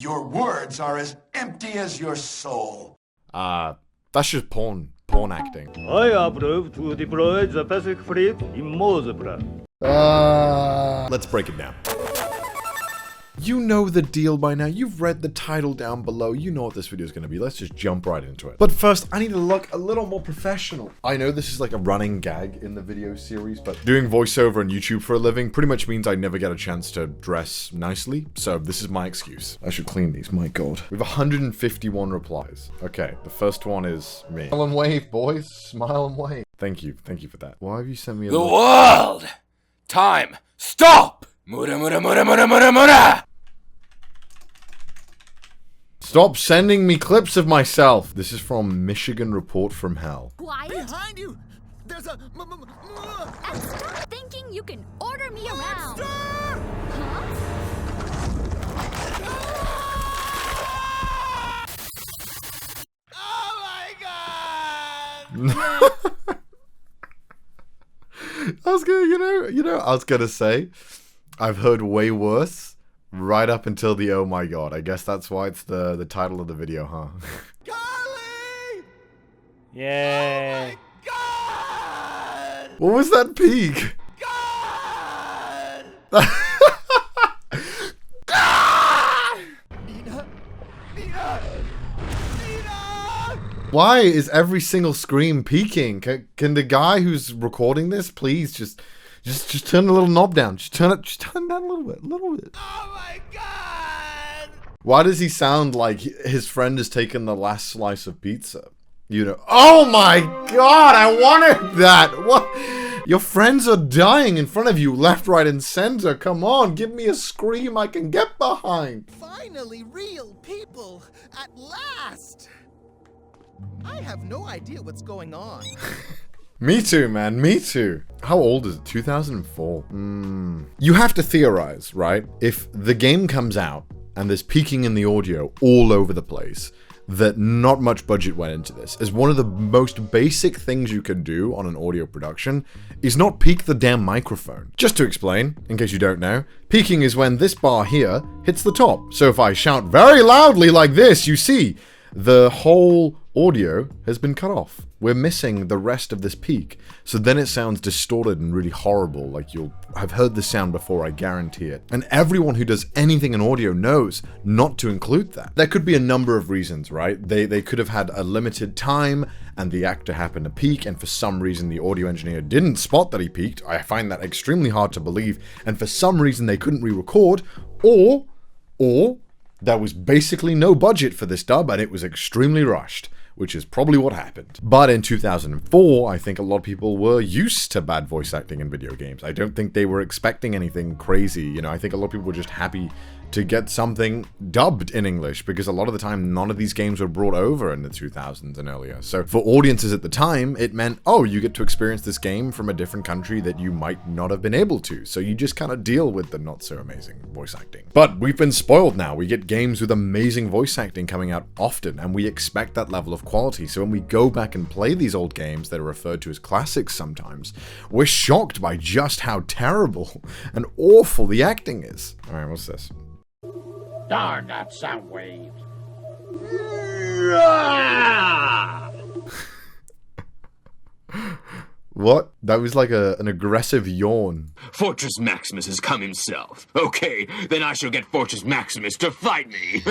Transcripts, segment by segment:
Your words are as empty as your soul. That's just porn acting. I approve to deploy the Pacific Fleet in Mose plan. Let's break it down. You know the deal by now. You've read the title down below. You know what this video is going to be. Let's just jump right into it. But first, I need to look a little more professional. I know this is like a running gag in the video series, but doing voiceover on YouTube for a living pretty much means I never get a chance to dress nicely. So this is my excuse. I should clean these. My God. We have 151 replies. Okay, the first one is me. Smile and wave, boys. Smile and wave. Thank you. Thank you for that. Why have you sent me a The world! Time! Stop! Mura mura mura mura mura mura! Stop sending me clips of myself. This is from Michigan Report from Hell. Quiet. Behind you! There's a And stop thinking you can order me around. Huh? Oh my god! I was gonna, I was gonna say, I've heard way worse right up until the oh my god. I guess that's why it's the title of the video, huh? Carly! Yeah. God! What was that peak? God! Nina! Nina! Nina! Why is every single scream peaking? Can the guy who's recording this please just turn the little knob down? Just turn it down a little bit. Oh my god! Why does he sound like his friend has taken the last slice of pizza? You know, oh my god, I wanted that! What? Your friends are dying in front of you, left, right, and center. Come on, give me a scream I can get behind. Finally, real people! At last! I have no idea what's going on. Me too, man, me too. How old is it? 2004? You have to theorize, right? If the game comes out and there's peaking in the audio all over the place, that not much budget went into this, as one of the most basic things you can do on an audio production is not peak the damn microphone. Just to explain, in case you don't know, peaking is when this bar here hits the top. So if I shout very loudly like this, you see, the whole audio has been cut off. We're missing the rest of this peak. So then it sounds distorted and really horrible, like you'll have heard this sound before, I guarantee it. And everyone who does anything in audio knows not to include that. There could be a number of reasons, right? They could have had a limited time and the actor happened to peak, and for some reason the audio engineer didn't spot that he peaked. I find that extremely hard to believe, and for some reason they couldn't re-record, or there was basically no budget for this dub and it was extremely rushed, which is probably what happened. But in 2004, I think a lot of people were used to bad voice acting in video games. I don't think they were expecting anything crazy. You know, I think a lot of people were just happy to get something dubbed in English, because a lot of the time none of these games were brought over in the 2000s and earlier. So for audiences at the time, it meant, oh, you get to experience this game from a different country that you might not have been able to. So you just kind of deal with the not so amazing voice acting. But we've been spoiled now. We get games with amazing voice acting coming out often, and we expect that level of quality. So when we go back and play these old games that are referred to as classics sometimes, we're shocked by just how terrible and awful the acting is. All right, what's this? Darn that sound wave. What? That was like an aggressive yawn. Fortress Maximus has come himself. Okay, then I shall get Fortress Maximus to fight me.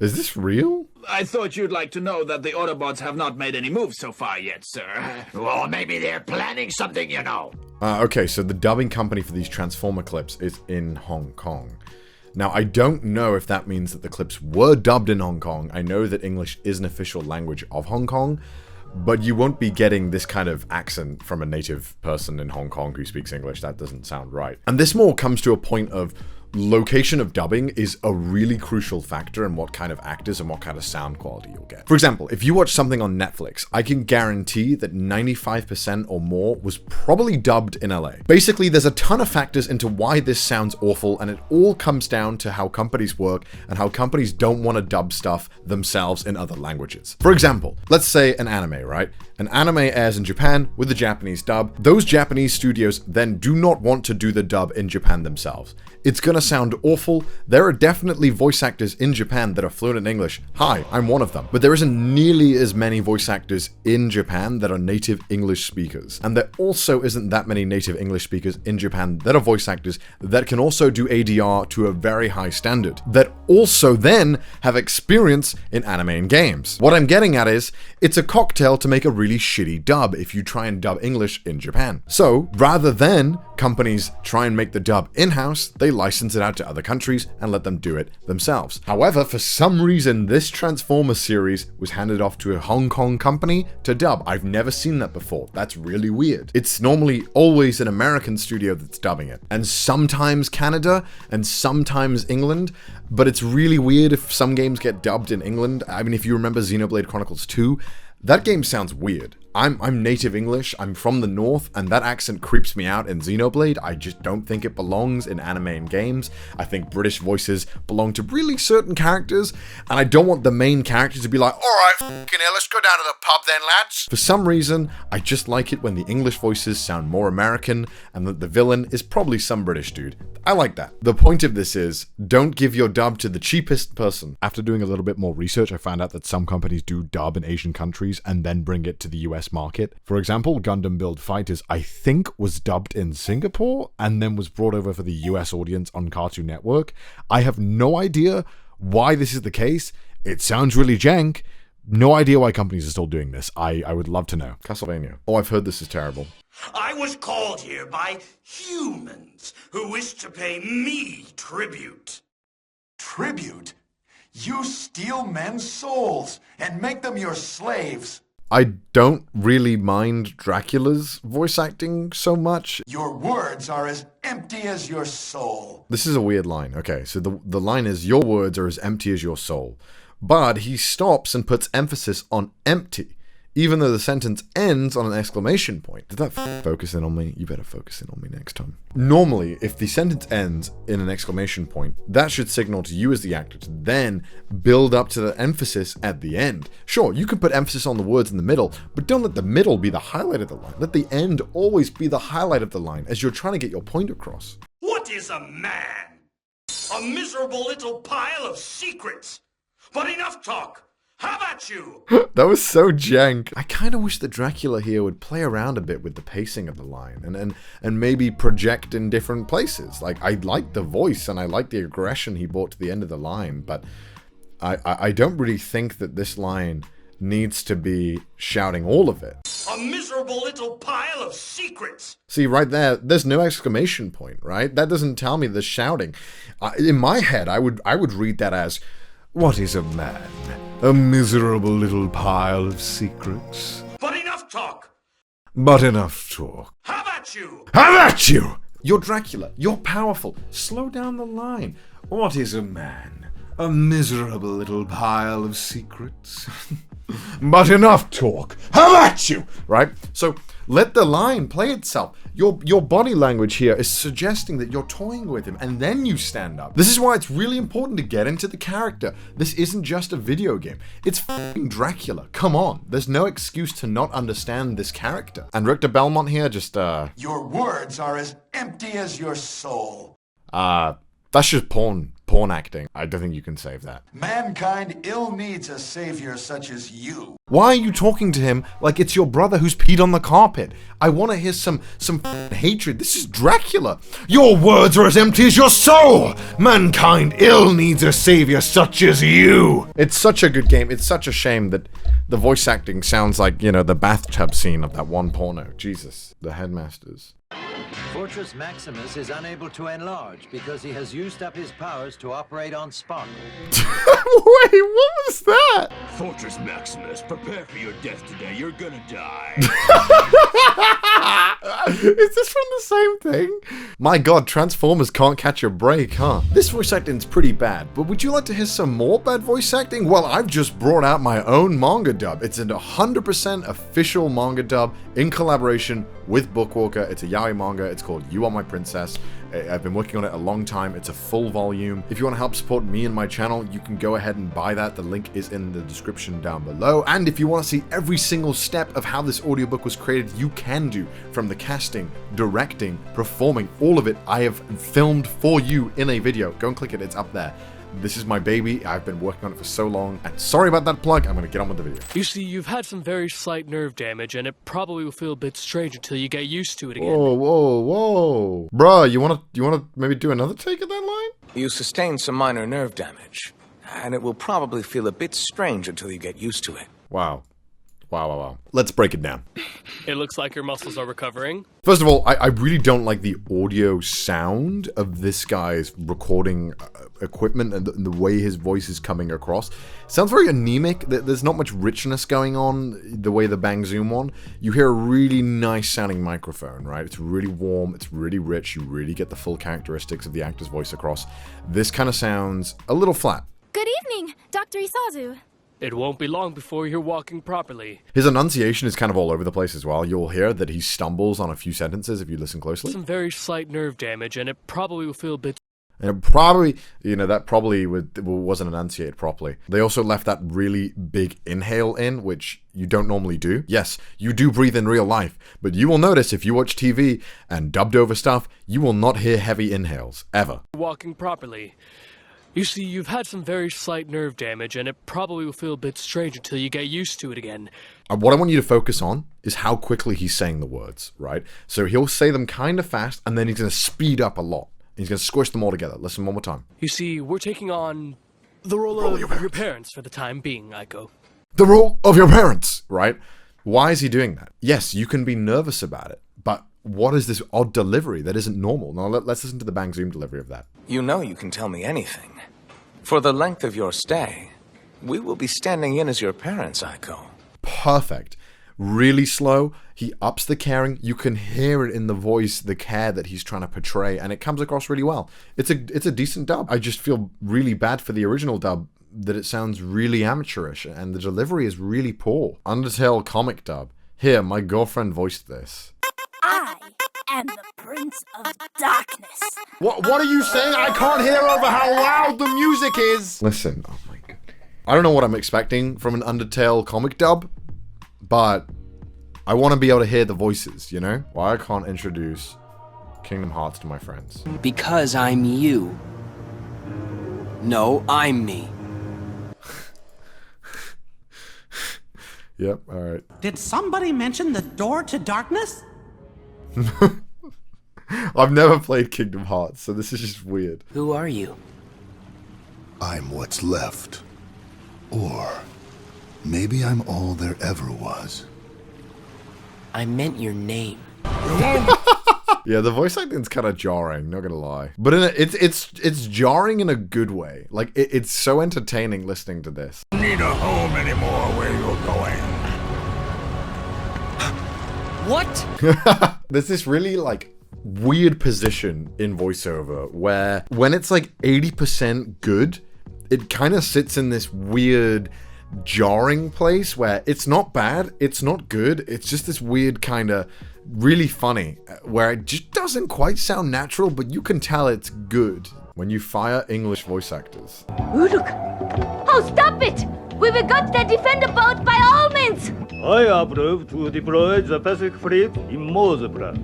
Is this real? I thought you'd like to know that the Autobots have not made any moves so far yet, sir. Well, maybe they're planning something, you know. Okay, so the dubbing company for these Transformer clips is in Hong Kong. Now, I don't know if that means that the clips were dubbed in Hong Kong. I know that English is an official language of Hong Kong, but you won't be getting this kind of accent from a native person in Hong Kong who speaks English. That doesn't sound right. And this more comes to a point of location of dubbing is a really crucial factor in what kind of actors and what kind of sound quality you'll get. For example, if you watch something on Netflix, I can guarantee that 95% or more was probably dubbed in LA. Basically, there's a ton of factors into why this sounds awful, and it all comes down to how companies work and how companies don't want to dub stuff themselves in other languages. For example, let's say an anime, right? An anime airs in Japan with a Japanese dub. Those Japanese studios then do not want to do the dub in Japan themselves. It's gonna gonna sound awful. There are definitely voice actors in Japan that are fluent in English. Hi, I'm one of them. But there isn't nearly as many voice actors in Japan that are native English speakers. And there also isn't that many native English speakers in Japan that are voice actors that can also do ADR to a very high standard, that also then have experience in anime and games. What I'm getting at is, it's a cocktail to make a really shitty dub if you try and dub English in Japan. So, rather than companies try and make the dub in-house, they license it out to other countries and let them do it themselves. However, for some reason, this Transformers series was handed off to a Hong Kong company to dub. I've never seen that before. That's really weird. It's normally always an American studio that's dubbing it, and sometimes Canada, and sometimes England, but it's really weird if some games get dubbed in England. I mean, if you remember Xenoblade Chronicles 2, that game sounds weird. I'm native English, I'm from the north, and that accent creeps me out in Xenoblade. I just don't think it belongs in anime and games. I think British voices belong to really certain characters, and I don't want the main character to be like, alright, fucking hell, let's go down to the pub then, lads. For some reason, I just like it when the English voices sound more American, and that the villain is probably some British dude. I like that. The point of this is, don't give your dub to the cheapest person. After doing a little bit more research, I found out that some companies do dub in Asian countries and then bring it to the US market. For example, Gundam Build Fighters, I think, was dubbed in Singapore and then was brought over for the US audience on Cartoon Network. I have no idea why this is the case. It sounds really jank. No idea why companies are still doing this. I would love to know. Castlevania. Oh, I've heard this is terrible. I was called here by humans who wish to pay me tribute. Tribute? You steal men's souls and make them your slaves. I don't really mind Dracula's voice acting so much. Your words are as empty as your soul. This is a weird line. Okay, so the line is, your words are as empty as your soul. But he stops and puts emphasis on empty, even though the sentence ends on an exclamation point. Did that focus in on me? You better focus in on me next time. Normally, if the sentence ends in an exclamation point, that should signal to you as the actor to then build up to the emphasis at the end. Sure, you can put emphasis on the words in the middle, but don't let the middle be the highlight of the line. Let the end always be the highlight of the line as you're trying to get your point across. What is a man? A miserable little pile of secrets. But enough talk. How about you? That was so jank. I kind of wish that Dracula here would play around a bit with the pacing of the line and maybe project in different places. Like, I like the voice and I like the aggression he brought to the end of the line, but I don't really think that this line needs to be shouting all of it. A miserable little pile of secrets. See, right there, there's no exclamation point, right? That doesn't tell me the shouting. In my head, I would read that as, what is a man? A miserable little pile of secrets. But enough talk. But enough talk. How about you? How about you? You're Dracula. You're powerful. Slow down the line. What is a man? A miserable little pile of secrets. But enough talk. How about you? Right? So let the line play itself. Your body language here is suggesting that you're toying with him, and then you stand up. This is why it's really important to get into the character. This isn't just a video game. It's f***ing Dracula. Come on. There's no excuse to not understand this character. And Richter Belmont here just, Your words are as empty as your soul. That's just porn acting. I don't think you can save that. Mankind ill needs a savior such as you. Why are you talking to him like it's your brother who's peed on the carpet? I want to hear some hatred. This is Dracula. Your words are as empty as your soul. Mankind ill needs a savior such as you. It's such a good game. It's such a shame that the voice acting sounds like, you know, the bathtub scene of that one porno. Jesus. The headmasters. Fortress Maximus is unable to enlarge because he has used up his powers to operate on sparkle. Wait, what was that? Fortress Maximus, prepare for your death today. You're gonna die. Is this from the same thing? My god, Transformers can't catch a break, huh? This voice acting's pretty bad, but would you like to hear some more bad voice acting? Well, I've just brought out my own manga dub. It's an 100% official manga dub in collaboration with Bookwalker. It's a yaoi manga. It's called You Are My Princess. I've been working on it a long time. It's a full volume. If you want to help support me and my channel, you can go ahead and buy that. The link is in the description down below. And if you want to see every single step of how this audiobook was created, you can do, from the casting, directing, performing, all of it, I have filmed for you in a video. Go and click it. It's up there. This is my baby. I've been working on it for so long. And sorry about that plug. I'm going to get on with the video. You see, you've had some very slight nerve damage, and it probably will feel a bit strange until you get used to it again. Whoa. Bruh, you wanna maybe do another take of that line? You sustained some minor nerve damage, and it will probably feel a bit strange until you get used to it. Wow. Let's break it down. It looks like your muscles are recovering. First of all, I really don't like the audio sound of this guy's recording equipment and the way his voice is coming across. It sounds very anemic. There's not much richness going on the way the Bang Zoom one. You hear a really nice sounding microphone, right? It's really warm. It's really rich. You really get the full characteristics of the actor's voice across. This kind of sounds a little flat. Good evening, Dr. Isazu. It won't be long before you're walking properly. His enunciation is kind of all over the place as well. You'll hear that he stumbles on a few sentences if you listen closely. Some very slight nerve damage, and it probably will feel a bit... And it probably, that probably wasn't enunciated properly. They also left that really big inhale in, which you don't normally do. Yes, you do breathe in real life, but you will notice if you watch TV and dubbed over stuff, you will not hear heavy inhales, ever. Walking properly. You see, you've had some very slight nerve damage, and it probably will feel a bit strange until you get used to it again. And what I want you to focus on is how quickly he's saying the words, right? So he'll say them kind of fast, and then he's going to speed up a lot. He's going to squish them all together. Listen one more time. You see, we're taking on the role of your parents for the time being, Aiko. The role of your parents, right? Why is he doing that? Yes, you can be nervous about it, but what is this odd delivery that isn't normal? Now let's listen to the Bang Zoom delivery of that. You know you can tell me anything. For the length of your stay, we will be standing in as your parents, Aiko. Perfect. Really slow. He ups the caring. You can hear it in the voice, the care that he's trying to portray, and it comes across really well. It's a decent dub. I just feel really bad for the original dub that it sounds really amateurish, and the delivery is really poor. Undertale comic dub. Here, my girlfriend voiced this. I am the Prince of Darkness. What are you saying? I can't hear over how loud the music is. Listen, oh my god. I don't know what I'm expecting from an Undertale comic dub, but I want to be able to hear the voices, you know? Why I can't introduce Kingdom Hearts to my friends. Because I'm you. No, I'm me. Yep, alright. Did somebody mention the door to darkness? I've never played Kingdom Hearts, so this is just weird. Who are you? I'm what's left. Or maybe I'm all there ever was. I meant your name. Yeah, the voice acting's kind of jarring, not gonna lie. But it's jarring in a good way. Like, it's so entertaining listening to this. Need a home anymore where you're going. What? There's this really, like, weird position in voiceover where when it's like 80% good, it kind of sits in this weird jarring place where it's not bad, it's not good, it's just this weird kind of really funny where it just doesn't quite sound natural, but you can tell it's good when you fire English voice actors. Uruk! Oh, stop it! We will got to defend the boat by all means! I approve to deploy the Pacific Fleet in Mosebra.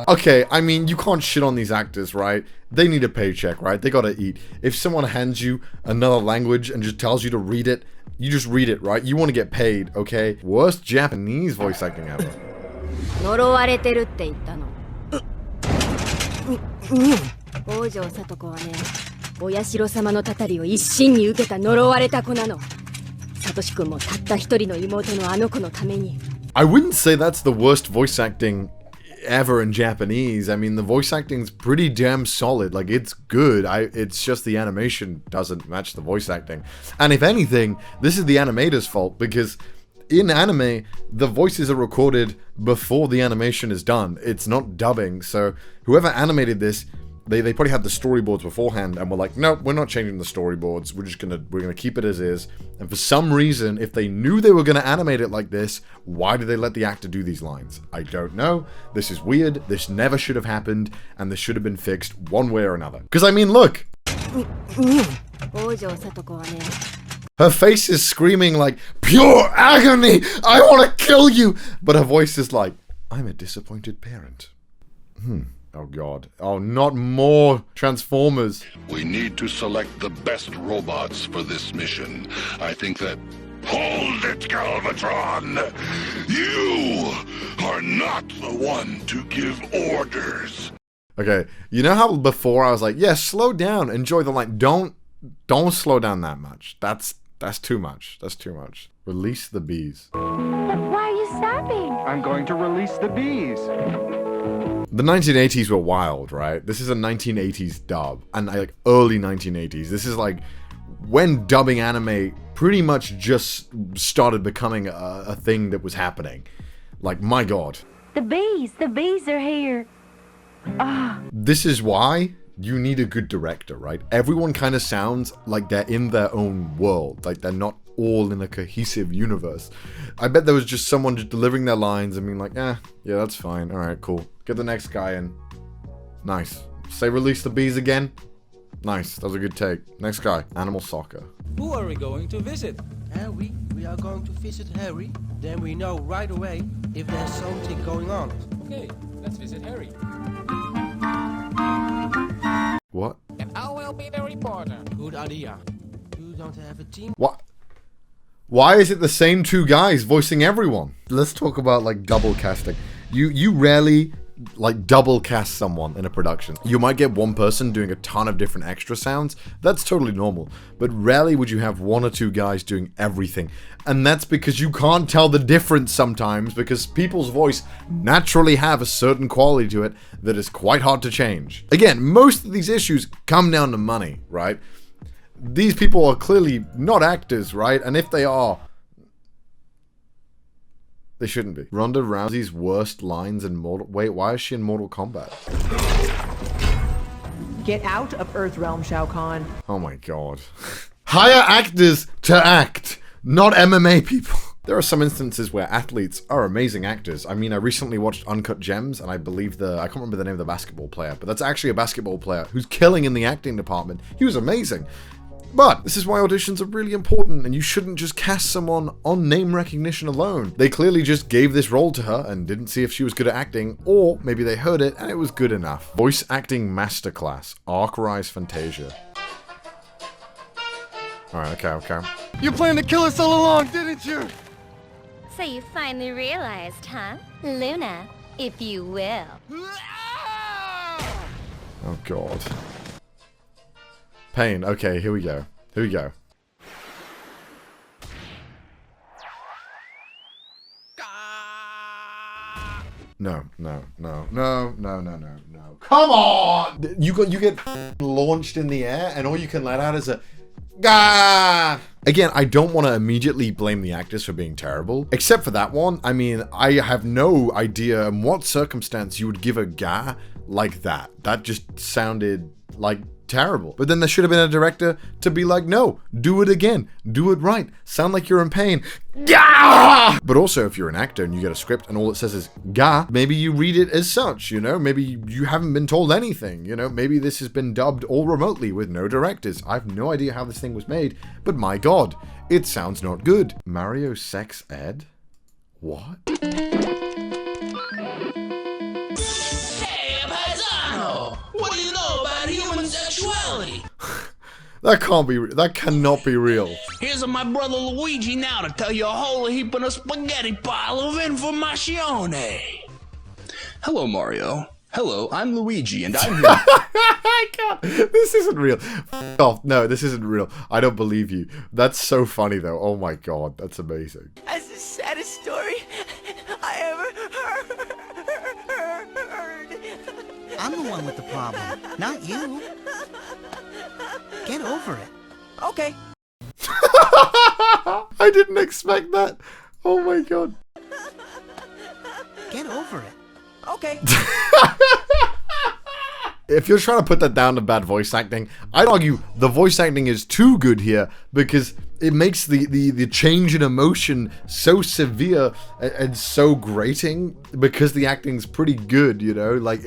Okay, I mean, you can't shit on these actors, right? They need a paycheck, right? They gotta eat. If someone hands you another language and just tells you to read it, you just read it, right? You want to get paid, okay? Worst Japanese voice acting ever. 呪われてるって言ったの。王女里子はね、お社様のたたりを一身に受けた呪われた子なの。サトシ君もたった一人の妹のあの子のために。I wouldn't say that's the worst voice acting ever in Japanese. I mean, the voice acting's pretty damn solid. Like, it's good. It's just the animation doesn't match the voice acting. And if anything, this is the animator's fault, because in anime, the voices are recorded before the animation is done. It's not dubbing. So whoever animated this They probably had the storyboards beforehand and were like, no, we're not changing the storyboards. We're gonna keep it as is. And for some reason, if they knew they were gonna animate it like this, why did they let the actor do these lines? I don't know. This is weird. This never should have happened, and this should have been fixed one way or another. Because I mean, look. Her face is screaming like, pure agony! I want to kill you! But her voice is like, I'm a disappointed parent. Oh god. Oh, not more Transformers. We need to select the best robots for this mission. I think that... Hold it, Galvatron! You are not the one to give orders. Okay, you know how before I was like, yeah, slow down, enjoy the line. Don't slow down that much. That's too much. That's too much. Release the bees. But why are you stopping? I'm going to release the bees. The 1980s were wild, right? This is a 1980s dub, and like early 1980s. This is like when dubbing anime pretty much just started becoming a thing that was happening. Like, my god. The bees are here. This is why you need a good director, right? Everyone kind of sounds like they're in their own world, like they're not all in a cohesive universe. I bet there was just someone just delivering their lines and being like, yeah, that's fine. All right, cool. Get the next guy in. Nice. Say release the bees again. Nice. That was a good take. Next guy. Animal soccer. Who are we going to visit? Harry. We are going to visit Harry. Then we know right away if there's something going on. Okay, let's visit Harry. What? And I will be the reporter. Good idea. You don't have a team? What? Why is it the same two guys voicing everyone? Let's talk about like double casting. You rarely like double cast someone in a production. You might get one person doing a ton of different extra sounds. That's totally normal. But rarely would you have one or two guys doing everything. And that's because you can't tell the difference sometimes, because people's voice naturally have a certain quality to it that is quite hard to change. Again, most of these issues come down to money, right? These people are clearly not actors, right? And if they are, they shouldn't be. Ronda Rousey's worst lines in Mortal... Wait, why is she in Mortal Kombat? Get out of Earthrealm, Shao Kahn. Oh my god. Hire actors to act, not MMA people. There are some instances where athletes are amazing actors. I mean, I recently watched Uncut Gems, and I believe I can't remember the name of the basketball player, but that's actually a basketball player who's killing in the acting department. He was amazing. But this is why auditions are really important, and you shouldn't just cast someone on name recognition alone. They clearly just gave this role to her and didn't see if she was good at acting, or maybe they heard it and it was good enough. Voice acting masterclass, Arc-Rise Fantasia. Alright, okay. You planned to kill us all along, didn't you? So you finally realized, huh? Luna, if you will. Oh god. Pain. Okay, here we go. No. Come on! You get launched in the air, and all you can let out is a gah! Again, I don't want to immediately blame the actors for being terrible. Except for that one. I mean, I have no idea in what circumstance you would give a gah like that. That just sounded like terrible. But then there should have been a director to be like, no, do it again. Do it right. Sound like you're in pain. Gah! But also, if you're an actor and you get a script and all it says is gah, maybe you read it as such, you know? Maybe you haven't been told anything, you know? Maybe this has been dubbed all remotely with no directors. I have no idea how this thing was made, but my god, it sounds not good. Mario Sex Ed? What? What do you know about human sexuality? That cannot be real. Here's my brother Luigi now to tell you a whole heap of a spaghetti pile of information. Hello, Mario. Hello, I'm Luigi, and I'm here. I can't. This isn't real. Oh, no, this isn't real. I don't believe you. That's so funny, though. Oh my god, that's amazing. That's the saddest story I ever heard. I'm the one with the problem, not you. Get over it. Okay. I didn't expect that. Oh my god. Get over it. Okay. if you're trying to put that down to bad voice acting, I'd argue the voice acting is too good here because it makes the change in emotion so severe and so grating because the acting's pretty good, you know? Like,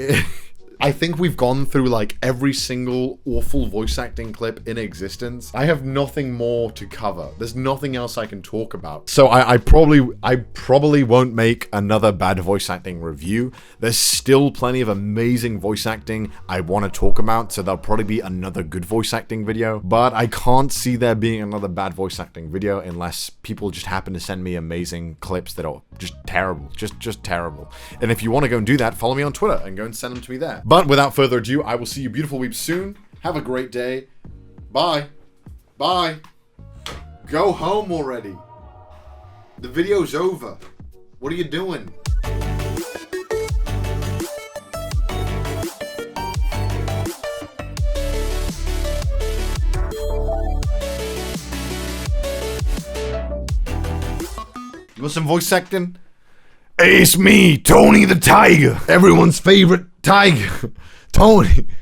I think we've gone through like every single awful voice acting clip in existence. I have nothing more to cover. There's nothing else I can talk about. So I probably won't make another bad voice acting review. There's still plenty of amazing voice acting I want to talk about, so there'll probably be another good voice acting video, but I can't see there being another bad voice acting video unless people just happen to send me amazing clips that are just terrible, just terrible. And if you want to go and do that, follow me on Twitter and go and send them to me there. But without further ado, I will see you beautiful weeps soon. Have a great day. Bye. Bye. Go home already. The video's over. What are you doing? You want some voice acting? Hey, it's me, Tony the Tiger. Everyone's favorite tiger. Tony.